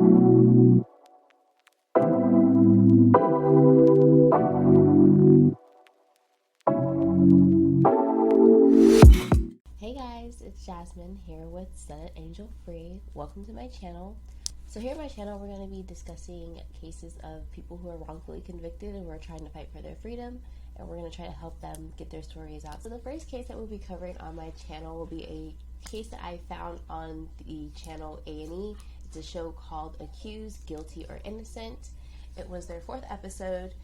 Hey guys, it's Jasmine here with Senate Angel Free. Welcome to my channel. So here on my channel, we're going to be discussing cases of people who are wrongfully convicted and we're trying to fight for their freedom, and we're going to try to help them get their stories out. So the first case that we'll be covering on my channel will be a case that I found on the channel A&E. It's a show called Accused, Guilty, or Innocent. It was their 4th episode.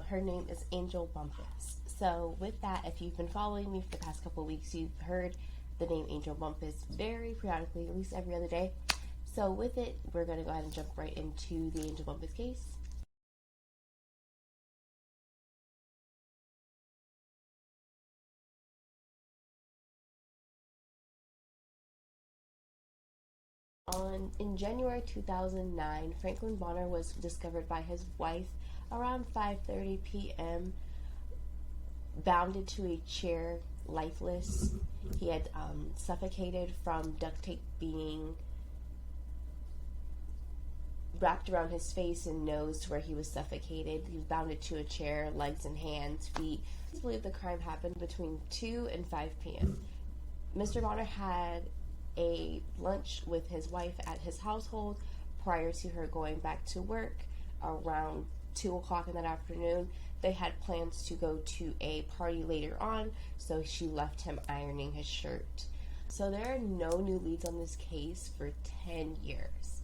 Her name is Angel Bumpass. So with that, if you've been following me for the past couple of weeks, you've heard the name Angel Bumpass very periodically, at least every other day. So with it, we're going to go ahead and jump right into the Angel Bumpass case. In January 2009, Franklin Bonner was discovered by his wife around 5:30 p.m. bounded to a chair, lifeless. He had suffocated from duct tape being wrapped around his face and nose to where he was suffocated. He was bounded to a chair, legs and hands, feet. It's believed the crime happened between 2 and 5 p.m. Mr. Bonner had a lunch with his wife at his household prior to her going back to work around 2 o'clock in that afternoon. They had plans to go to a party later on, so she left him ironing his shirt. So there are no new leads on this case for 10 years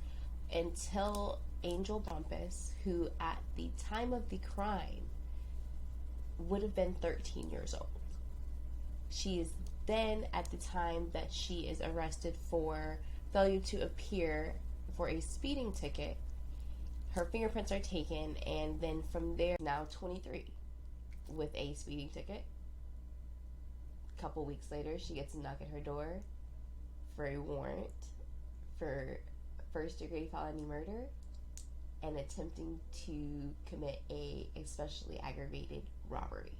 until Angel Bumpass, who at the time of the crime would have been 13 years old. She is then at the time that she is arrested for failure to appear for a speeding ticket. Her fingerprints are taken, and then from there, now 23 with a speeding ticket. A couple weeks later, she gets a knock at her door for a warrant for first-degree felony murder and attempting to commit a especially aggravated robbery.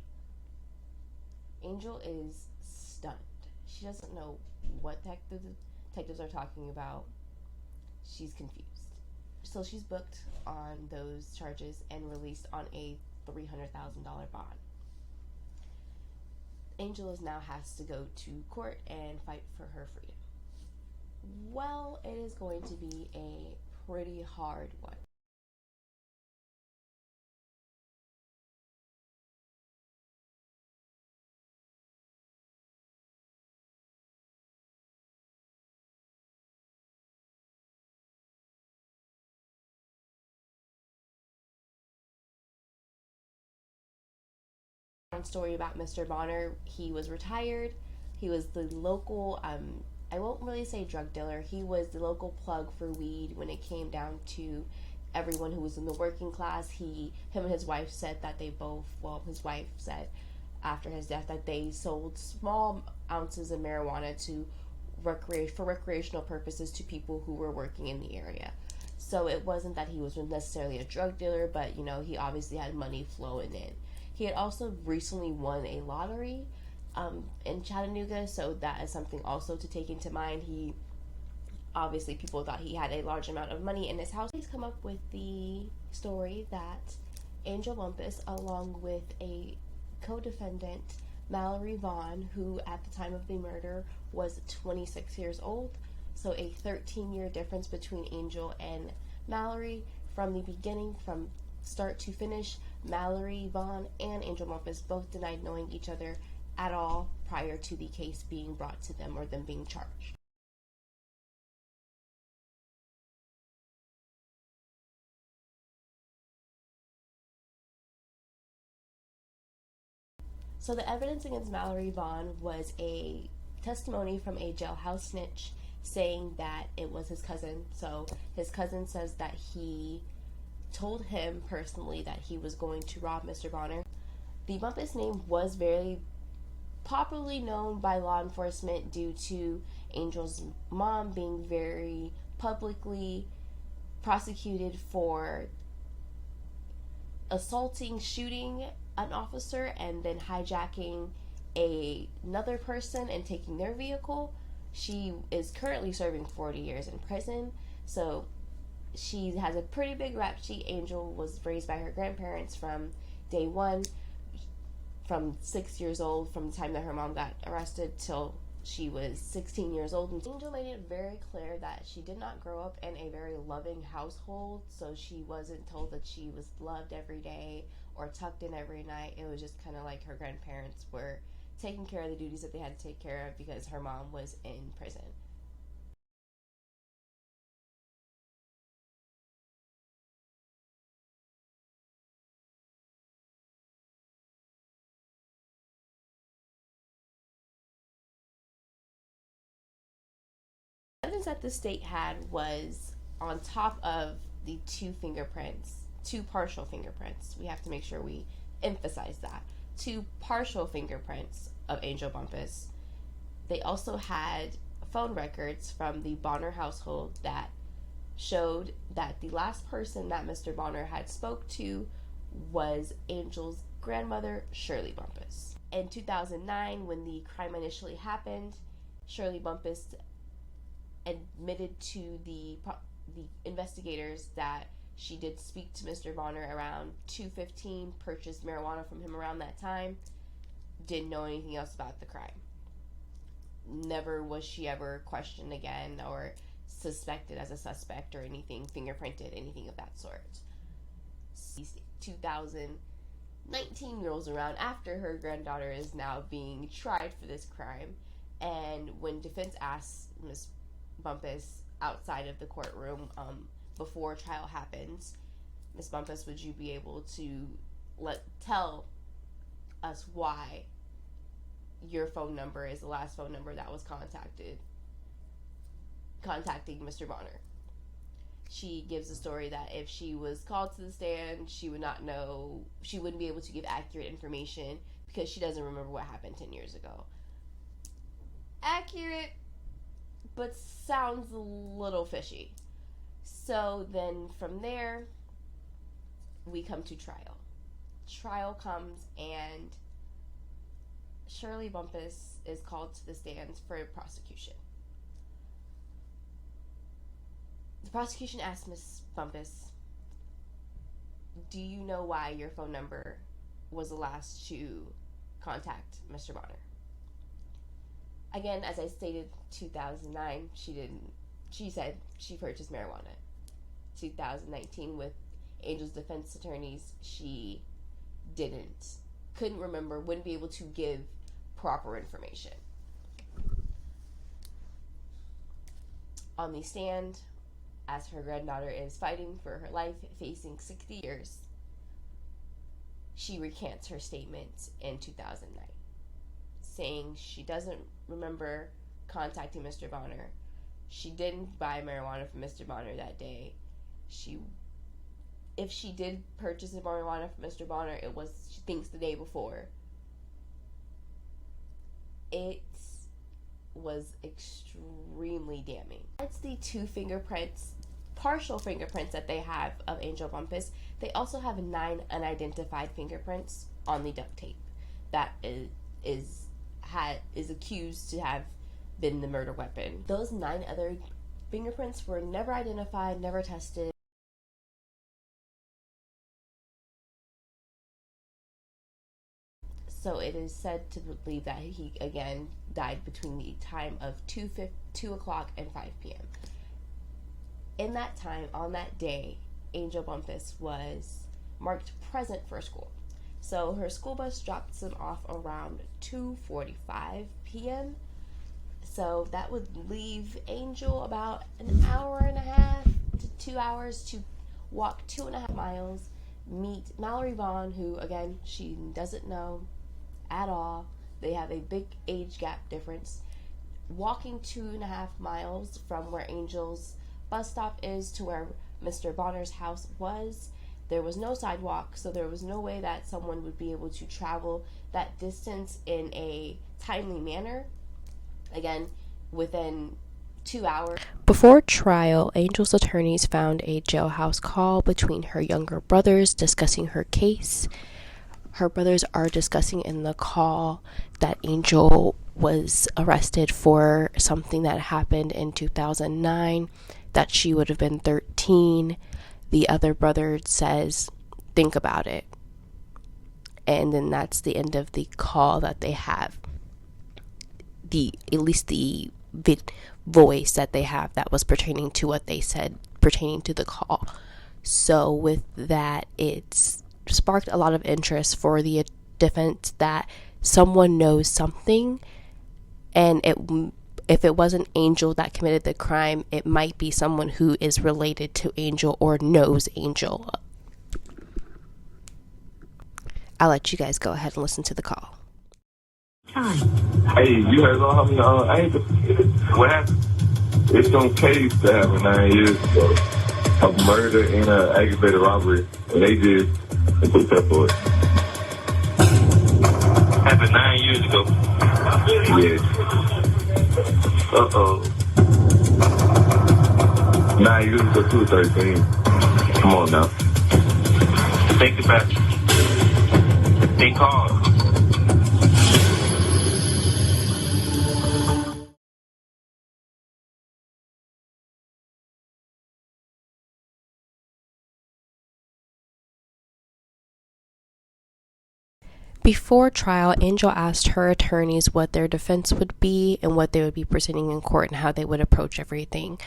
Angel is stunned. She doesn't know what the detectives are talking about. She's confused. So she's booked on those charges and released on a $300,000 bond. Angel now has to go to court and fight for her freedom. Well, it is going to be a pretty hard one. Story about Mr. Bonner. He was retired. He was the local, I won't really say drug dealer. He was the local plug for weed when it came down to everyone who was in the working class. Him and his wife said that his wife said after his death that they sold small ounces of marijuana for recreational purposes to people who were working in the area. So it wasn't that he was necessarily a drug dealer, but he obviously had money flowing in. He had also recently won a lottery in Chattanooga, so that is something also to take into mind. People thought he had a large amount of money in his house. He's come up with the story that Angel Bumpass, along with a co-defendant, Mallory Vaughn, who at the time of the murder was 26 years old, so a 13-year difference between Angel and Mallory. From the beginning, from start to finish, Mallory Vaughn and Angel Bumpass both denied knowing each other at all prior to the case being brought to them or them being charged. So the evidence against Mallory Vaughn was a testimony from a jailhouse snitch saying that it was his cousin. So his cousin says that he told him personally that he was going to rob Mr. Bonner. The Bumpass name was very popularly known by law enforcement due to Angel's mom being very publicly prosecuted for shooting an officer and then hijacking another person and taking their vehicle. She is currently serving 40 years in prison. So She has a pretty big rap sheet. Angel was raised by her grandparents from day one, from 6 years old, from the time that her mom got arrested till she was 16 years old. And Angel made it very clear that she did not grow up in a very loving household, so she wasn't told that she was loved every day or tucked in every night. It was just kind of like her grandparents were taking care of the duties that they had to take care of because her mom was in prison. Evidence that the state had was on top of the two partial fingerprints. We have to make sure we emphasize that. Two partial fingerprints of Angel Bumpass. They also had phone records from the Bonner household that showed that the last person that Mr. Bonner had spoke to was Angel's grandmother, Shirley Bumpass. In 2009, when the crime initially happened, Shirley Bumpass admitted to the investigators that she did speak to Mr. Bonner around 2:15, purchased marijuana from him around that time, didn't know anything else about the crime. Never was she ever questioned again or suspected as a suspect or anything, fingerprinted, anything of that sort. 2019 rolls around after her granddaughter is now being tried for this crime, and when defense asks Miss Bumpass outside of the courtroom before trial happens, Miss Bumpass, would you be able to tell us why your phone number is the last phone number that was contacting Mr. Bonner? She gives a story that if she was called to the stand, she wouldn't be able to give accurate information because she doesn't remember what happened 10 years ago. Accurate, but sounds a little fishy. So then from there, we come to trial. Trial comes and Shirley Bumpass is called to the stand for prosecution. The prosecution asked Miss Bumpass, do you know why your phone number was the last to contact Mr. Bonner? Again, as I stated, 2009, she said she purchased marijuana. 2019, with Angel's defense attorneys, she couldn't remember, wouldn't be able to give proper information. On the stand, as her granddaughter is fighting for her life, facing 60 years, she recants her statement in 2009, saying she doesn't remember contacting Mr. Bonner. She didn't buy marijuana from Mr. Bonner that day. If she did purchase the marijuana from Mr. Bonner, she thinks the day before. It was extremely damning. That's the two partial fingerprints that they have of Angel Bumpass. They also have 9 unidentified fingerprints on the duct tape that is accused to have been the murder weapon. Those 9 other fingerprints were never identified, never tested. So it is said to believe that he again died between the time of 2 o'clock and 5 p.m. In that time, on that day, Angel Bumpass was marked present for school. So her school bus drops him off around 2:45 p.m. So that would leave Angel about an hour and a half to 2 hours to walk 2.5 miles, meet Mallory Vaughn, who, again, she doesn't know at all. They have a big age gap difference. Walking 2.5 miles from where Angel's bus stop is to where Mr. Bonner's house was, there was no sidewalk, so there was no way that someone would be able to travel that distance in a timely manner. Again, within 2 hours. Before trial, Angel's attorneys found a jailhouse call between her younger brothers discussing her case. Her brothers are discussing in the call that Angel was arrested for something that happened in 2009. that she would have been 13. The other brother says, think about it. And then that's the end of the call that they have. At least the voice that they have that was pertaining to what they said pertaining to the call. So with that, it's sparked a lot of interest for the defense that someone knows something, and if it wasn't Angel that committed the crime, it might be someone who is related to Angel or knows Angel. I'll let you guys go ahead and listen to the call. Hey, you guys know how many, what happened? It's some case that happened 9 years ago of murder and aggravated robbery, and they took that for it. Happened 9 years ago. Yes. 9 years ago, 213. Come on now. Think about it. They called. Before trial, Angel asked her attorneys what their defense would be and what they would be presenting in court and how they would approach everything.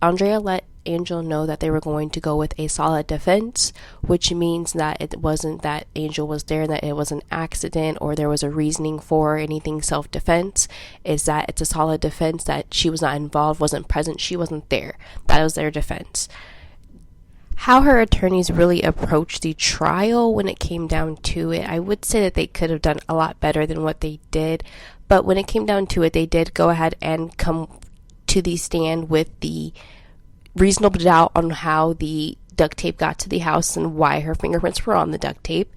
Andrea let Angel know that they were going to go with a solid defense, which means that it wasn't that Angel was there, that it was an accident or there was a reasoning for anything self-defense. It's that it's a solid defense, that she was not involved, wasn't present, she wasn't there. That was their defense. How her attorneys really approached the trial when it came down to it, I would say that they could have done a lot better than what they did. But when it came down to it, they did go ahead and come to the stand with the reasonable doubt on how the duct tape got to the house and why her fingerprints were on the duct tape.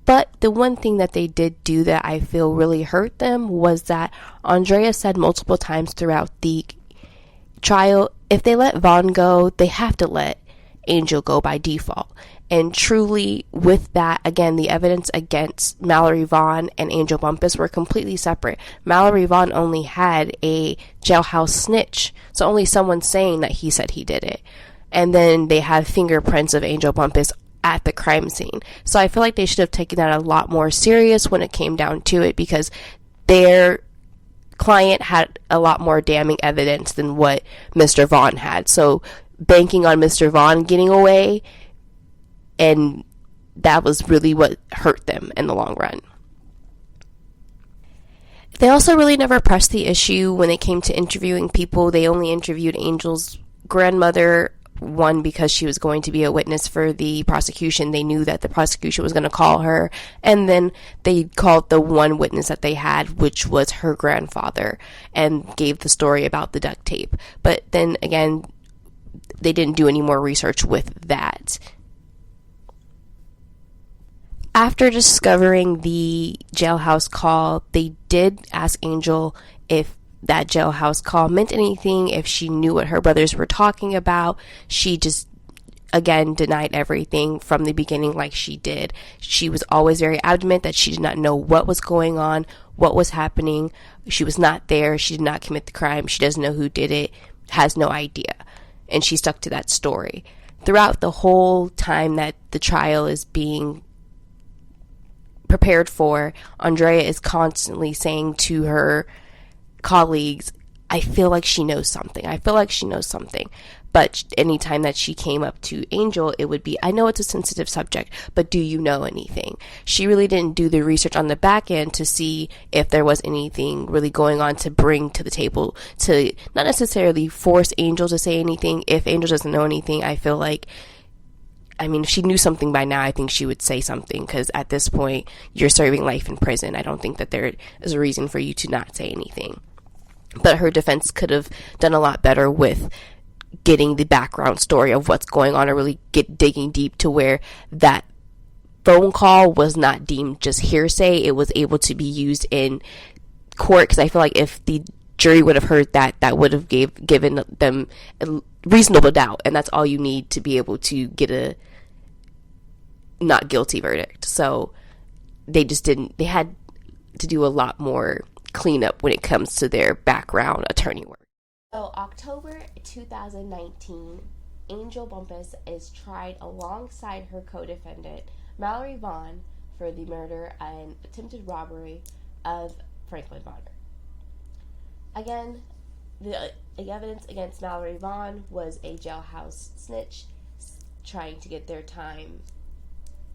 But the one thing that they did do that I feel really hurt them was that Andrea said multiple times throughout the trial, if they let Vaughn go, they have to let Angel go by default. And truly, with that, again, the evidence against Mallory Vaughn and Angel Bumpass were completely separate. Mallory Vaughn only had a jailhouse snitch, so only someone saying that he said he did it. And then they had fingerprints of Angel Bumpass at the crime scene. So I feel like they should have taken that a lot more serious when it came down to it, because their client had a lot more damning evidence than what Mr. Vaughn had. So banking on Mr. Vaughn getting away, and that was really what hurt them in the long run. They also really never pressed the issue when it came to interviewing people. They only interviewed Angel's grandmother, one, because she was going to be a witness for the prosecution. They knew that the prosecution was going to call her, and then they called the one witness that they had, which was her grandfather, and gave the story about the duct tape. But then again, they didn't do any more research with that. After discovering the jailhouse call, they did ask Angel if that jailhouse call meant anything, if she knew what her brothers were talking about. She just, again, denied everything from the beginning like she did. She was always very adamant that she did not know what was going on, what was happening. She was not there. She did not commit the crime. She doesn't know who did it, has no idea. And she stuck to that story. Throughout the whole time that the trial is being prepared for, Andrea is constantly saying to her colleagues, I feel like she knows something. I feel like she knows something. But anytime that she came up to Angel, it would be, I know it's a sensitive subject, but do you know anything? She really didn't do the research on the back end to see if there was anything really going on to bring to the table, to not necessarily force Angel to say anything. If Angel doesn't know anything, I feel like, I mean, if she knew something by now, I think she would say something, because at this point, you're serving life in prison. I don't think that there is a reason for you to not say anything. But her defense could have done a lot better with getting the background story of what's going on, or really digging deep to where that phone call was not deemed just hearsay. It was able to be used in court, because I feel like if the jury would have heard that, that would have given them a reasonable doubt, and that's all you need to be able to get a not guilty verdict. So they had to do a lot more cleanup when it comes to their background attorney work. So October 2019, Angel Bumpass is tried alongside her co-defendant, Mallory Vaughn, for the murder and attempted robbery of Franklin Bonner. Again, the evidence against Mallory Vaughn was a jailhouse snitch trying to get their time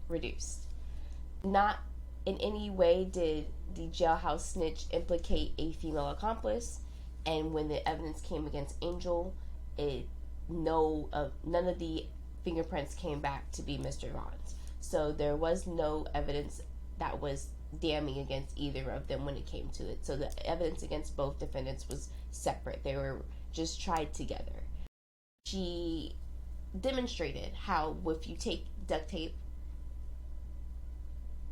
reduced. Not in any way did the jailhouse snitch implicate a female accomplice, and when the evidence came against Angel, none of the fingerprints came back to be Mr. Vaughn's. So there was no evidence that was damning against either of them when it came to it. So the evidence against both defendants was separate. They were just tried together. She demonstrated how if you take duct tape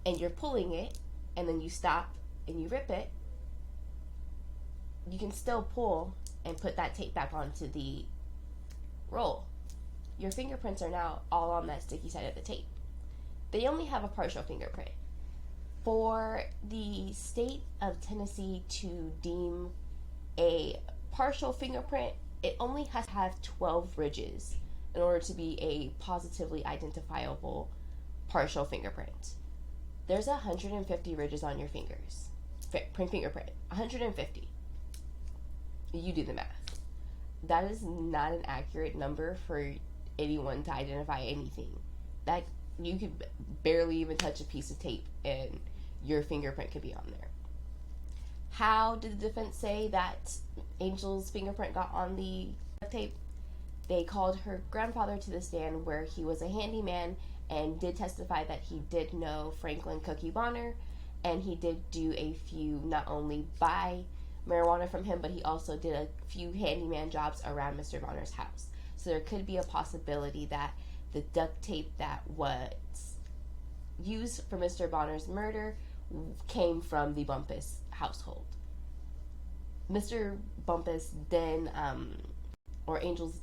and you're pulling it and then you stop and you rip it, you can still pull and put that tape back onto the roll. Your fingerprints are now all on that sticky side of the tape. They only have a partial fingerprint. For the state of Tennessee to deem a partial fingerprint, it only has to have 12 ridges in order to be a positively identifiable partial fingerprint. There's 150 ridges on your fingers. Fingerprint. 150. You do the math. That is not an accurate number for anyone to identify anything. That you could barely even touch a piece of tape and your fingerprint could be on there. How did the defense say that Angel's fingerprint got on the tape? They called her grandfather to the stand, where he was a handyman and did testify that he did know Franklin Cookie Bonner, and he did do a few, not only buy marijuana from him, but he also did a few handyman jobs around Mr. Bonner's house. So there could be a possibility that the duct tape that was used for Mr. Bonner's murder came from the Bumpass household. Mr. Bumpass then, or Angel's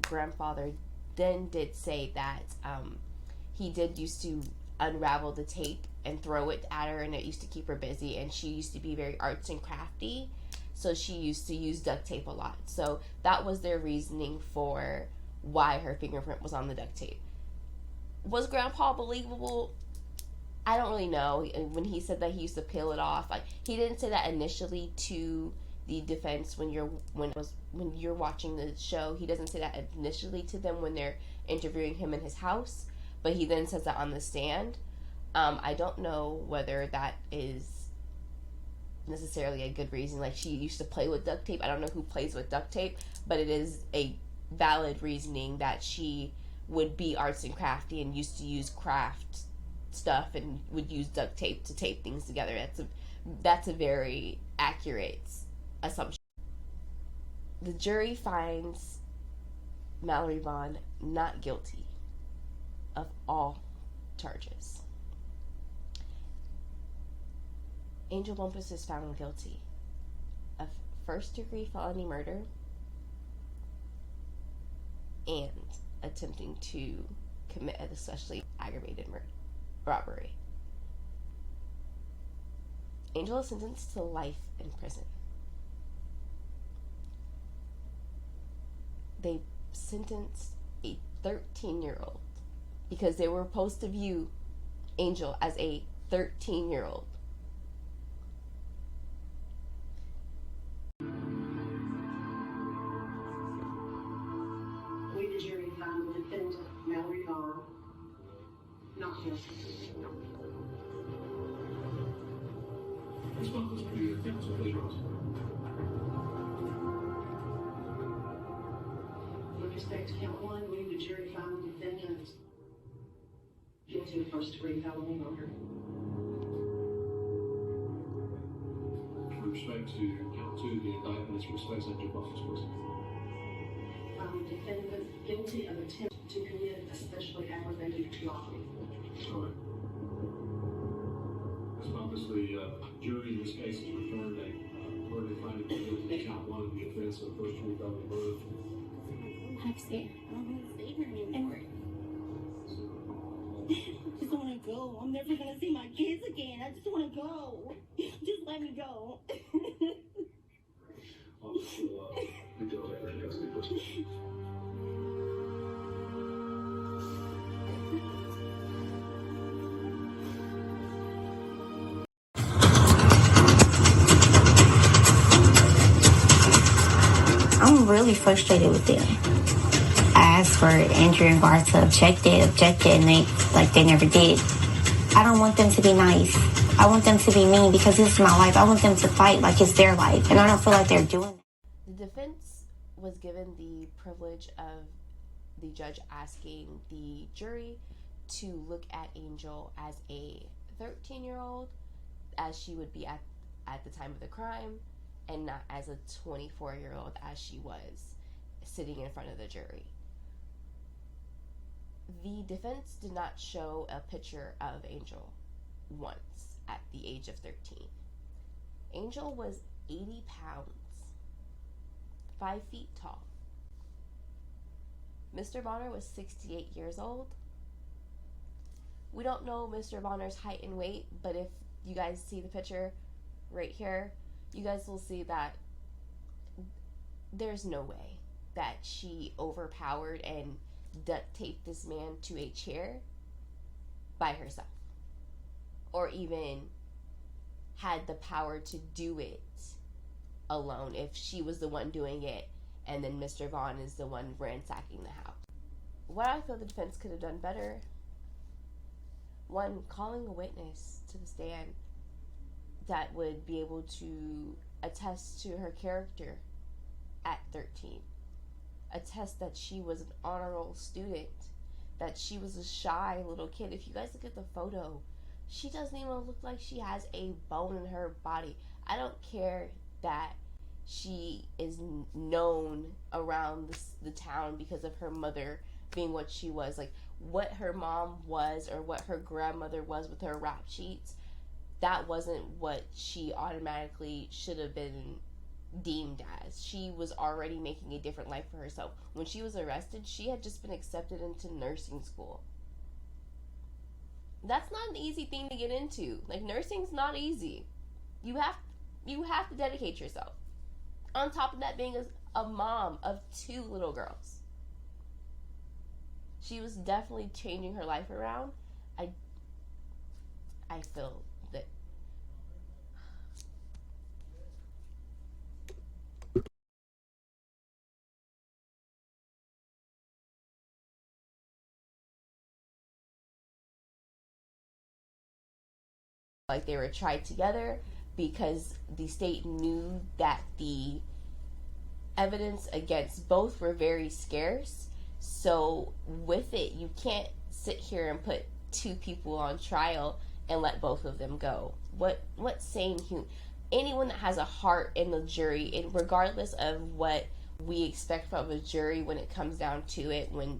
grandfather, then did say that he did used to unravel the tape and throw it at her, and it used to keep her busy, and she used to be very arts and crafty, so she used to use duct tape a lot. So that was their reasoning for why her fingerprint was on the duct tape. Was Grandpa believable? I don't really know. When he said that he used to peel it off, like, he didn't say that initially to the defense when you're watching the show. He doesn't say that initially to them when they're interviewing him in his house, but he then says that on the stand. I don't know whether that is necessarily a good reason. Like, she used to play with duct tape. I don't know who plays with duct tape, but it is a valid reasoning that she would be arts and crafty and used to use craft stuff and would use duct tape to tape things together. That's a very accurate assumption. The jury finds Mallory Vaughn not guilty of all charges. Angel Bumpass is found guilty of first-degree felony murder and attempting to commit an especially aggravated robbery. Angel is sentenced to life in prison. They sentenced a 13-year-old because they were supposed to view Angel as a 13-year-old. We, the jury, found the defendant, Mallory Vaughn, not guilty. Responses to your counsel, please. With respect to count one, we, the jury, found the defendant guilty of first-degree felony murder. With respect to count two, the indictment respects Angel Bumpass, please. Found the defendant guilty of attempt to commit especially aggravated robbery. All right. Ms. Bumpass, the jury in this case has returned a verdict finding guilty of count one of the offense of first-degree felony murder. I'm scared. I don't want to stay here anymore. I just want to go. I'm never going to see my kids again. I just want to go. Just let me go. Officer, really frustrated with them. I asked for Andrew and Bar to object it, and they never did. I don't want them to be nice. I want them to be mean because this is my life. I want them to fight like it's their life, and I don't feel like they're doing that. The defense was given the privilege of the judge asking the jury to look at Angel as a 13-year-old, as she would be at the time of the crime, and not as a 24-year-old as she was sitting in front of the jury. The defense did not show a picture of Angel once at the age of 13. Angel was 80 pounds, 5 feet tall. Mr. Bonner was 68 years old. We don't know Mr. Bonner's height and weight, but if you guys see the picture right here, you guys will see that there's no way that she overpowered and duct taped this man to a chair by herself, or even had the power to do it alone if she was the one doing it and then Mr. Vaughn is the one ransacking the house. What I feel the defense could have done better: one, calling a witness to the stand that would be able to attest to her character at 13. Attest that she was an honor roll student, that she was a shy little kid. If you guys look at the photo, she doesn't even look like she has a bone in her body. I don't care that she is known around the town because of her mother being what she was. Like, what her mom was or what her grandmother was with her rap sheets, that wasn't what she automatically should have been deemed as. She was already making a different life for herself. When she was arrested, she had just been accepted into nursing school. That's not an easy thing to get into. Like, nursing's not easy. You have to dedicate yourself. On top of that, being a mom of 2 little girls. She was definitely changing her life around. I feel that like they were tried together because the state knew that the evidence against both were very scarce. So with it, you can't sit here and put 2 people on trial and let both of them go. What sane human, anyone that has a heart in the jury, and regardless of what we expect from a jury when it comes down to it, when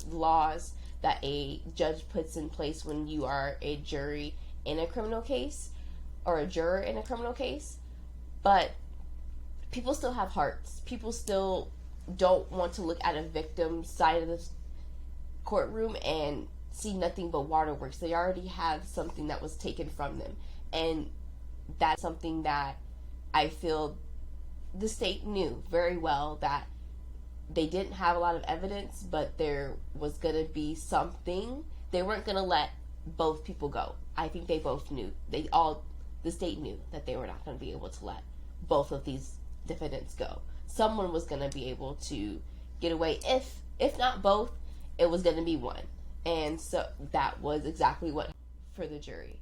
laws that a judge puts in place when you are a jury in a criminal case or a juror in a criminal case, but people still have hearts. People still don't want to look at a victim's side of the courtroom and see nothing but waterworks. They already have something that was taken from them, and that's something that I feel the state knew very well, that they didn't have a lot of evidence, but there was going to be something. They weren't going to let both people go. I think they both knew. The state knew that they were not going to be able to let both of these defendants go. Someone was going to be able to get away. If not both, it was going to be one. And so that was exactly what for the jury.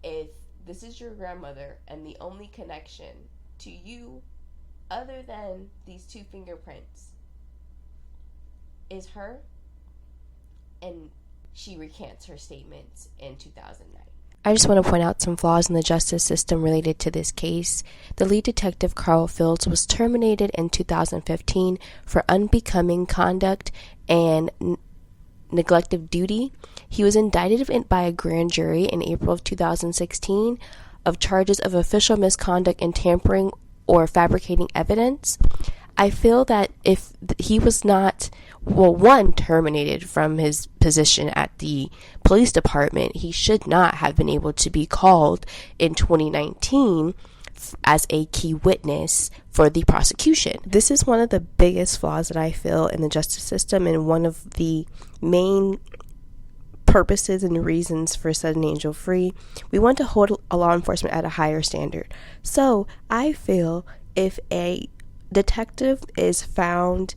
If this is your grandmother and the only connection to you other than these 2 fingerprints is her, and she recants her statements in 2009. I just want to point out some flaws in the justice system related to this case. The lead detective, Carl Fields, was terminated in 2015 for unbecoming conduct and neglect of duty. He was indicted by a grand jury in April of 2016 of charges of official misconduct and tampering or fabricating evidence. I feel that if he was not, terminated from his position at the police department, he should not have been able to be called in 2019 as a key witness for the prosecution. This is one of the biggest flaws that I feel in the justice system, and one of the main purposes and reasons for setting Angel free. We want to hold law enforcement at a higher standard. So I feel if a detective is found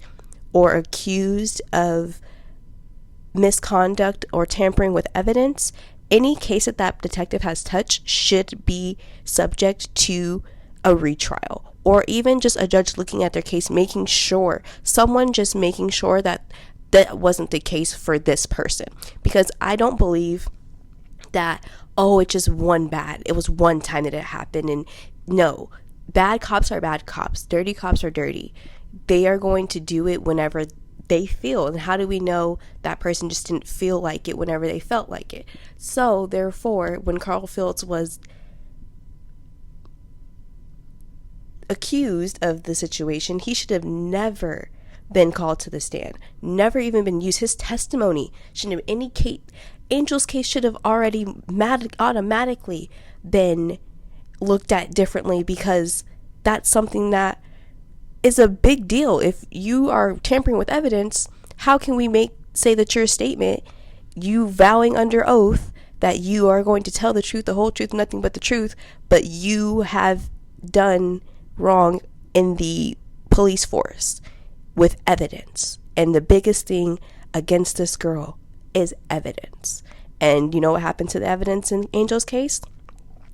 or accused of misconduct or tampering with evidence, any case that that detective has touched should be subject to a retrial, or even just a judge looking at their case, making sure that that wasn't the case for this person. Because I don't believe that, oh, it was one time that it happened. And no, bad cops are bad cops, dirty cops are dirty. They are going to do it whenever they feel. And how do we know that person just didn't feel like it whenever they felt like it? So therefore, when Carl Phillips was accused of the situation, he should have never been called to the stand, never even been used. His testimony shouldn't have any case. Angel's case should have already automatically been looked at differently, because that's something that is a big deal. If you are tampering with evidence, how can we say that your statement, you vowing under oath that you are going to tell the truth, the whole truth, nothing but the truth, but you have done wrong in the police force with evidence? And the biggest thing against this girl is evidence. And you know what happened to the evidence in Angel's case?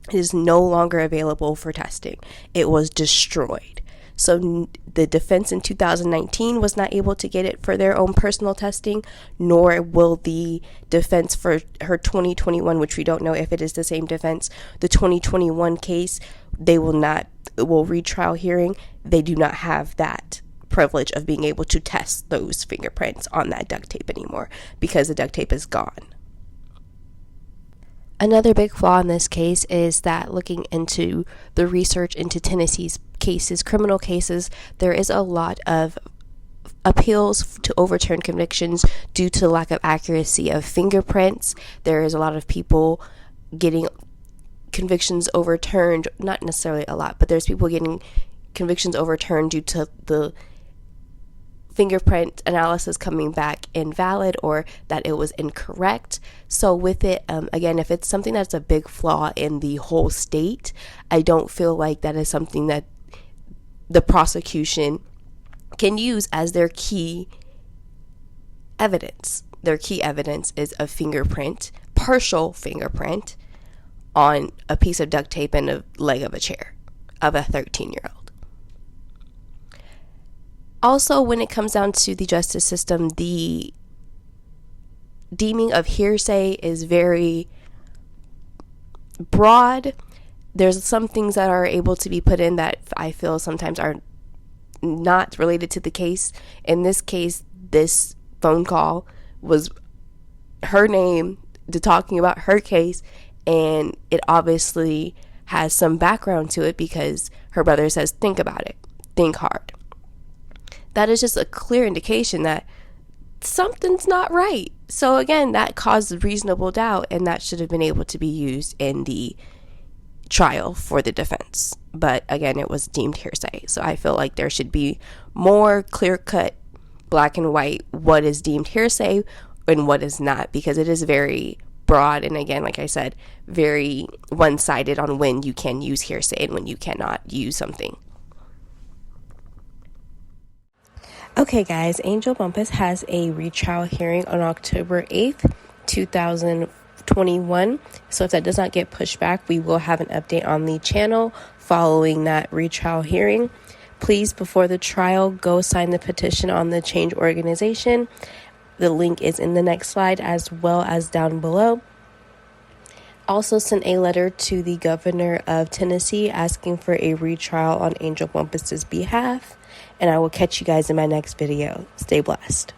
It is no longer available for testing. It was destroyed. So the defense in 2019 was not able to get it for their own personal testing, nor will the defense for her 2021, which we don't know if it is the same defense, the 2021 case, will retrial hearing. They do not have that privilege of being able to test those fingerprints on that duct tape anymore, because the duct tape is gone. Another big flaw in this case is that, looking into the research into Tennessee's cases, criminal cases, there is a lot of appeals to overturn convictions due to lack of accuracy of fingerprints. There is a lot of people getting convictions overturned, not necessarily a lot, but there's people getting convictions overturned due to the fingerprint analysis coming back invalid, or that it was incorrect. So with it, again, if it's something that's a big flaw in the whole state, I don't feel like that is something that the prosecution can use as their key evidence. Their key evidence is a fingerprint, partial fingerprint, on a piece of duct tape and a leg of a chair of a 13-year-old. Also, when it comes down to the justice system, the deeming of hearsay is very broad. There's some things that are able to be put in that I feel sometimes are not related to the case. In this case, this phone call was her name to talking about her case, and it obviously has some background to it because her brother says, think about it, think hard. That is just a clear indication that something's not right. So again, that caused reasonable doubt, and that should have been able to be used in the trial for the defense. But again, it was deemed hearsay. So I feel like there should be more clear-cut, black and white, what is deemed hearsay and what is not, because it is very broad, and again, like I said, very one-sided on when you can use hearsay and when you cannot use something. Okay, guys, Angel Bumpass has a retrial hearing on October 8th, 2021. So if that does not get pushed back, we will have an update on the channel following that retrial hearing. Please, before the trial, go sign the petition on the Change organization. The link is in the next slide, as well as down below. Also sent a letter to the governor of Tennessee asking for a retrial on Angel Bumpass's behalf. And I will catch you guys in my next video. Stay blessed.